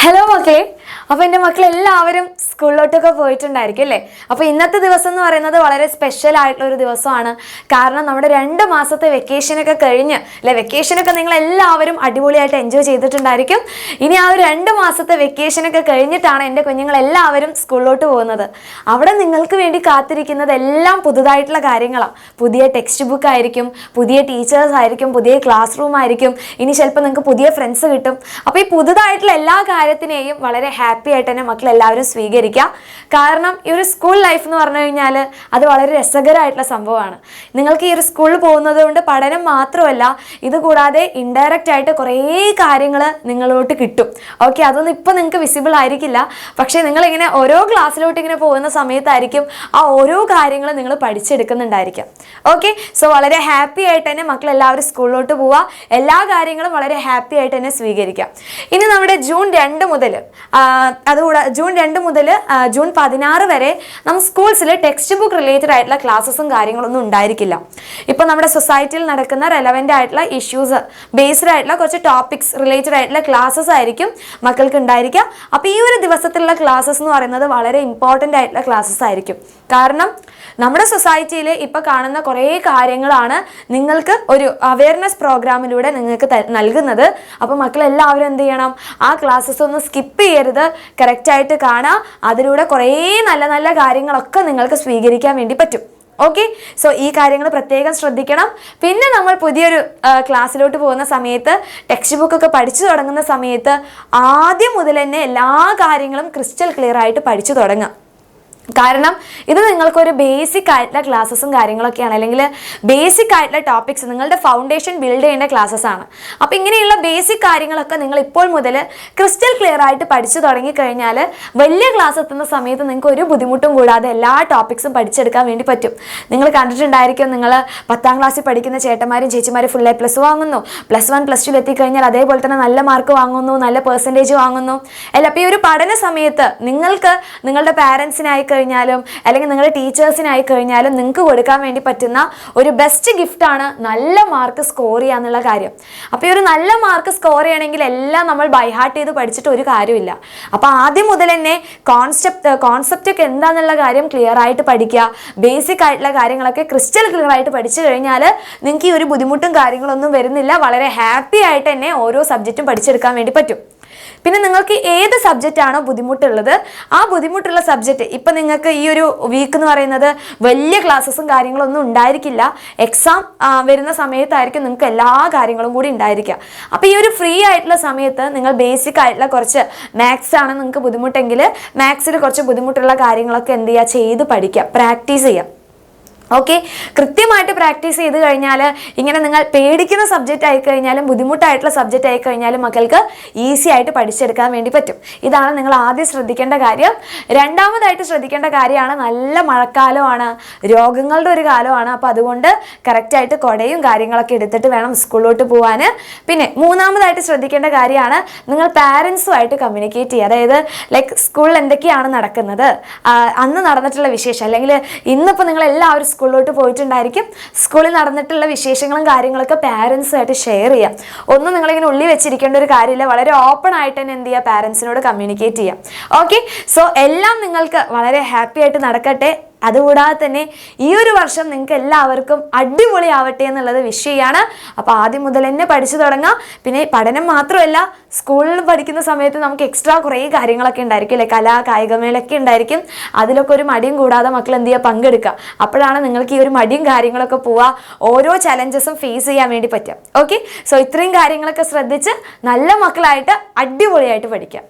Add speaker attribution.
Speaker 1: Hello മക്കളെ, അപ്പോൾ എൻ്റെ മക്കളെല്ലാവരും സ്കൂളിലോട്ടൊക്കെ പോയിട്ടുണ്ടായിരിക്കും അല്ലേ? അപ്പോൾ ഇന്നത്തെ ദിവസം എന്ന് പറയുന്നത് വളരെ സ്പെഷ്യൽ ആയിട്ടുള്ളൊരു ദിവസമാണ്. കാരണം നമ്മുടെ 2 മാസത്തെ വെക്കേഷനൊക്കെ കഴിഞ്ഞ് അല്ലെ, വെക്കേഷനൊക്കെ നിങ്ങളെല്ലാവരും അടിപൊളിയായിട്ട് എൻജോയ് ചെയ്തിട്ടുണ്ടായിരിക്കും. ഇനി ആ ഒരു 2 മാസത്തെ വെക്കേഷനൊക്കെ കഴിഞ്ഞിട്ടാണ് എൻ്റെ കുഞ്ഞുങ്ങളെല്ലാവരും സ്കൂളിലോട്ട് പോകുന്നത്. അവിടെ നിങ്ങൾക്ക് വേണ്ടി കാത്തിരിക്കുന്നത് എല്ലാം പുതുതായിട്ടുള്ള കാര്യങ്ങളാണ്. പുതിയ ടെക്സ്റ്റ് ബുക്ക് ആയിരിക്കും, പുതിയ ടീച്ചേഴ്സ് ആയിരിക്കും, പുതിയ ക്ലാസ് റൂം ആയിരിക്കും, ഇനി ചിലപ്പോൾ നിങ്ങൾക്ക് പുതിയ ഫ്രണ്ട്സ് കിട്ടും. അപ്പോൾ ഈ പുതുതായിട്ടുള്ള എല്ലാ കാര്യത്തിനെയും വളരെ ഹാപ്പി ആയിട്ട് തന്നെ മക്കളെല്ലാവരും സ്വീകരിക്കുക. കാരണം ഈ ഒരു സ്കൂൾ ലൈഫ് എന്ന് പറഞ്ഞു കഴിഞ്ഞാൽ അത് വളരെ രസകരമായിട്ടുള്ള സംഭവമാണ്. നിങ്ങൾക്ക് ഈ ഒരു സ്കൂളിൽ പോകുന്നത് കൊണ്ട് പഠനം മാത്രമല്ല, ഇതുകൂടാതെ ഇൻഡയറക്റ്റ് ആയിട്ട് കുറേ കാര്യങ്ങൾ നിങ്ങളോട്ട് കിട്ടും. ഓക്കെ, അതൊന്നും ഇപ്പം നിങ്ങൾക്ക് വിസിബിൾ ആയിരിക്കില്ല. പക്ഷേ നിങ്ങളിങ്ങനെ ഓരോ ക്ലാസ്സിലോട്ട് ഇങ്ങനെ പോകുന്ന സമയത്തായിരിക്കും ആ ഓരോ കാര്യങ്ങളും നിങ്ങൾ പഠിച്ചെടുക്കുന്നുണ്ടായിരിക്കും. ഓക്കെ, സോ വളരെ ഹാപ്പി ആയിട്ട് തന്നെ മക്കളെല്ലാവരും സ്കൂളിലോട്ട് പോവുക. എല്ലാ കാര്യങ്ങളും വളരെ ഹാപ്പി ആയിട്ട് തന്നെ സ്വീകരിക്കാം. ഇനി നമ്മുടെ ജൂൺ 2 മുതൽ അതുകൂടാതെ ജൂൺ 2 മുതൽ ജൂൺ 16 വരെ നമ്മൾ സ്കൂൾസിൽ ടെക്സ്റ്റ് ബുക്ക് റിലേറ്റഡ് ആയിട്ടുള്ള ക്ലാസ്സസും കാര്യങ്ങളൊന്നും ഉണ്ടായിരിക്കില്ല. ഇപ്പോൾ നമ്മുടെ സൊസൈറ്റിയിൽ നടക്കുന്ന റെലവൻ്റ് ആയിട്ടുള്ള ഇഷ്യൂസ് ബേസ്ഡ് ആയിട്ടുള്ള കുറച്ച് ടോപ്പിക്സ് റിലേറ്റഡ് ആയിട്ടുള്ള ക്ലാസ്സസ് ആയിരിക്കും മക്കൾക്ക് ഉണ്ടായിരിക്കുക. അപ്പോൾ ഈ ഒരു ദിവസത്തിലുള്ള ക്ലാസ്സസ് എന്ന് പറയുന്നത് വളരെ ഇമ്പോർട്ടൻ്റ് ആയിട്ടുള്ള ക്ലാസ്സസ് ആയിരിക്കും. കാരണം നമ്മുടെ സൊസൈറ്റിയിൽ ഇപ്പോൾ കാണുന്ന കുറേ കാര്യങ്ങളാണ് നിങ്ങൾക്ക് ഒരു അവയർനെസ് പ്രോഗ്രാമിലൂടെ നിങ്ങൾക്ക് നൽകുന്നത്. അപ്പോൾ മക്കളെല്ലാവരും എന്ത് ചെയ്യണം, ആ ക്ലാസ്സസ് ഒന്നും സ്കിപ്പ് ചെയ്യരുത്, കറക്റ്റായിട്ട് കാണാം. അതിലൂടെ കുറേ നല്ല നല്ല കാര്യങ്ങളൊക്കെ നിങ്ങൾക്ക് സ്വീകരിക്കാൻ വേണ്ടി പറ്റും. ഓക്കെ, സോ ഈ കാര്യങ്ങൾ പ്രത്യേകം ശ്രദ്ധിക്കണം. പിന്നെ നമ്മൾ പുതിയൊരു ക്ലാസ്സിലോട്ട് പോകുന്ന സമയത്ത് ടെക്സ്റ്റ് ബുക്കൊക്കെ പഠിച്ചു തുടങ്ങുന്ന സമയത്ത് ആദ്യം മുതൽ തന്നെ എല്ലാ കാര്യങ്ങളും ക്രിസ്റ്റൽ ക്ലിയർ ആയിട്ട് പഠിച്ചു തുടങ്ങാം. കാരണം ഇത് നിങ്ങൾക്കൊരു ബേസിക് ആയിട്ടുള്ള ക്ലാസ്സസും കാര്യങ്ങളൊക്കെയാണ്, അല്ലെങ്കിൽ ബേസിക് ആയിട്ടുള്ള ടോപ്പിക്സ്, നിങ്ങളുടെ ഫൗണ്ടേഷൻ ബിൽഡ് ചെയ്യേണ്ട ക്ലാസ്സസ് ആണ്. അപ്പോൾ ഇങ്ങനെയുള്ള ബേസിക് കാര്യങ്ങളൊക്കെ നിങ്ങൾ ഇപ്പോൾ മുതൽ ക്രിസ്റ്റൽ ക്ലിയർ ആയിട്ട് പഠിച്ചു തുടങ്ങിക്കഴിഞ്ഞാൽ വലിയ ക്ലാസ് എത്തുന്ന സമയത്ത് നിങ്ങൾക്ക് ഒരു ബുദ്ധിമുട്ടും കൂടാതെ എല്ലാ ടോപ്പിക്സും പഠിച്ചെടുക്കാൻ വേണ്ടി പറ്റും. നിങ്ങൾ കണ്ടിട്ടുണ്ടായിരിക്കും, നിങ്ങൾ 10ാം ക്ലാസ്സിൽ പഠിക്കുന്ന ചേട്ടന്മാരും ചേച്ചിമാരും ഫുൾ A+ വാങ്ങുന്നു, +1 +2 എത്തിക്കഴിഞ്ഞാൽ അതേപോലെ തന്നെ നല്ല മാർക്ക് വാങ്ങുന്നു, നല്ല പെർസെൻറ്റേജ് വാങ്ങുന്നു അല്ല. അപ്പോൾ ഈ ഒരു പഠന സമയത്ത് നിങ്ങൾക്ക് നിങ്ങളുടെ പാരൻസിനായി കഴിഞ്ഞാലും അല്ലെങ്കിൽ നിങ്ങളുടെ ടീച്ചേഴ്സിനായി കഴിഞ്ഞാലും നിങ്ങൾക്ക് കൊടുക്കാൻ വേണ്ടി പറ്റുന്ന ഒരു ബെസ്റ്റ് ഗിഫ്റ്റാണ് നല്ല മാർക്ക് സ്കോർ ചെയ്യുക എന്നുള്ള കാര്യം. അപ്പോൾ ഈ ഒരു നല്ല മാർക്ക് സ്കോർ ചെയ്യണമെങ്കിൽ എല്ലാം നമ്മൾ ബൈഹാർട്ട് ചെയ്ത് പഠിച്ചിട്ട് ഒരു കാര്യമില്ല. അപ്പോൾ ആദ്യം മുതൽ തന്നെ കോൺസെപ്റ്റ് ഒക്കെ എന്താണെന്നുള്ള കാര്യം ക്ലിയർ ആയിട്ട് പഠിക്കുക. ബേസിക് ആയിട്ടുള്ള കാര്യങ്ങളൊക്കെ ക്രിസ്റ്റൽ ക്ലിയർ ആയിട്ട് പഠിച്ചു കഴിഞ്ഞാൽ നിങ്ങൾക്ക് ഈ ഒരു ബുദ്ധിമുട്ടും കാര്യങ്ങളൊന്നും വരുന്നില്ല. വളരെ ഹാപ്പി ആയിട്ട് തന്നെ ഓരോ സബ്ജക്റ്റും പഠിച്ചെടുക്കാൻ വേണ്ടി പറ്റും. പിന്നെ നിങ്ങൾക്ക് ഏത് സബ്ജക്റ്റാണോ ബുദ്ധിമുട്ടുള്ളത്, ആ ബുദ്ധിമുട്ടുള്ള സബ്ജക്റ്റ് ഇപ്പം നിങ്ങൾക്ക് ഈ ഒരു വീക്ക് എന്ന് പറയുന്നത് വലിയ ക്ലാസ്സസും കാര്യങ്ങളൊന്നും ഉണ്ടായിരിക്കില്ല. എക്സാം വരുന്ന സമയത്തായിരിക്കും നിങ്ങൾക്ക് എല്ലാ കാര്യങ്ങളും കൂടി ഉണ്ടായിരിക്കുക. അപ്പോൾ ഈ ഒരു ഫ്രീ ആയിട്ടുള്ള സമയത്ത് നിങ്ങൾ ബേസിക് ആയിട്ടുള്ള കുറച്ച് മാത്സ് ആണ് നിങ്ങൾക്ക് ബുദ്ധിമുട്ടെങ്കിൽ മാത്സിൽ കുറച്ച് ബുദ്ധിമുട്ടുള്ള കാര്യങ്ങളൊക്കെ എന്ത് ചെയ്യുക, ചെയ്ത് പഠിക്കുക, പ്രാക്ടീസ് ചെയ്യുക. ഓക്കെ, കൃത്യമായിട്ട് പ്രാക്ടീസ് ചെയ്ത് കഴിഞ്ഞാൽ ഇങ്ങനെ നിങ്ങൾ പേടിക്കുന്ന സബ്ജക്റ്റ് ആയിക്കഴിഞ്ഞാലും ബുദ്ധിമുട്ടായിട്ടുള്ള സബ്ജക്റ്റ് ആയിക്കഴിഞ്ഞാലും മക്കൾക്ക് ഈസി ആയിട്ട് പഠിച്ചെടുക്കാൻ വേണ്ടി പറ്റും. ഇതാണ് നിങ്ങൾ ആദ്യം ശ്രദ്ധിക്കേണ്ട കാര്യം. രണ്ടാമതായിട്ട് ശ്രദ്ധിക്കേണ്ട കാര്യമാണ്, നല്ല മഴക്കാലമാണ്, രോഗങ്ങളുടെ ഒരു കാലമാണ്. അപ്പോൾ അതുകൊണ്ട് കറക്റ്റായിട്ട് കുടയും കാര്യങ്ങളൊക്കെ എടുത്തിട്ട് വേണം സ്കൂളിലോട്ട് പോകാൻ. പിന്നെ മൂന്നാമതായിട്ട് ശ്രദ്ധിക്കേണ്ട കാര്യമാണ്, നിങ്ങൾ പാരൻസുമായിട്ട് കമ്മ്യൂണിക്കേറ്റ് ചെയ്യുക. അതായത് ലൈക്ക് സ്കൂളിൽ എന്തൊക്കെയാണ് നടക്കുന്നത്, അന്ന് നടന്നിട്ടുള്ള വിശേഷം, അല്ലെങ്കിൽ ഇന്നിപ്പോൾ നിങ്ങളെല്ലാവരും സ്കൂളിലോട്ട് പോയിട്ടുണ്ടായിരിക്കും, സ്കൂളിൽ നടന്നിട്ടുള്ള വിശേഷങ്ങളും കാര്യങ്ങളൊക്കെ പാരൻസുമായിട്ട് ഷെയർ ചെയ്യാം. ഒന്നും നിങ്ങളിങ്ങനെ ഉള്ളിൽ വെച്ചിരിക്കേണ്ട ഒരു കാര്യമില്ല. വളരെ ഓപ്പൺ ആയിട്ട് തന്നെ എന്ത് ചെയ്യുക, പാരൻസിനോട് കമ്മ്യൂണിക്കേറ്റ് ചെയ്യാം. ഓക്കെ, സോ എല്ലാം നിങ്ങൾക്ക് വളരെ ഹാപ്പി ആയിട്ട് നടക്കട്ടെ. അതുകൂടാതെ തന്നെ ഈ ഒരു വർഷം നിങ്ങൾക്ക് എല്ലാവർക്കും അടിപൊളിയാവട്ടെ എന്നുള്ളത് വിഷ് ചെയ്യാണ്. അപ്പോൾ ആദ്യം മുതൽ തന്നെ പഠിച്ചു തുടങ്ങാം. പിന്നെ പഠനം മാത്രമല്ല, സ്കൂളിൽ പഠിക്കുന്ന സമയത്ത് നമുക്ക് എക്സ്ട്രാ കുറേ കാര്യങ്ങളൊക്കെ ഉണ്ടായിരിക്കും അല്ലേ, കായികമേളൊക്കെ ഉണ്ടായിരിക്കും. അതിലൊക്കെ ഒരു മടിയും കൂടാതെ മക്കൾ എന്ത് ചെയ്യുക, പങ്കെടുക്കുക. അപ്പോഴാണ് നിങ്ങൾക്ക് ഈ ഒരു മടിയും കാര്യങ്ങളൊക്കെ പോവുക, ഓരോ ചലഞ്ചസും ഫേസ് ചെയ്യാൻ വേണ്ടി പറ്റുക. ഓക്കെ, സോ ഇത്രയും കാര്യങ്ങളൊക്കെ ശ്രദ്ധിച്ച് നല്ല മക്കളായിട്ട് അടിപൊളിയായിട്ട് പഠിക്കാം.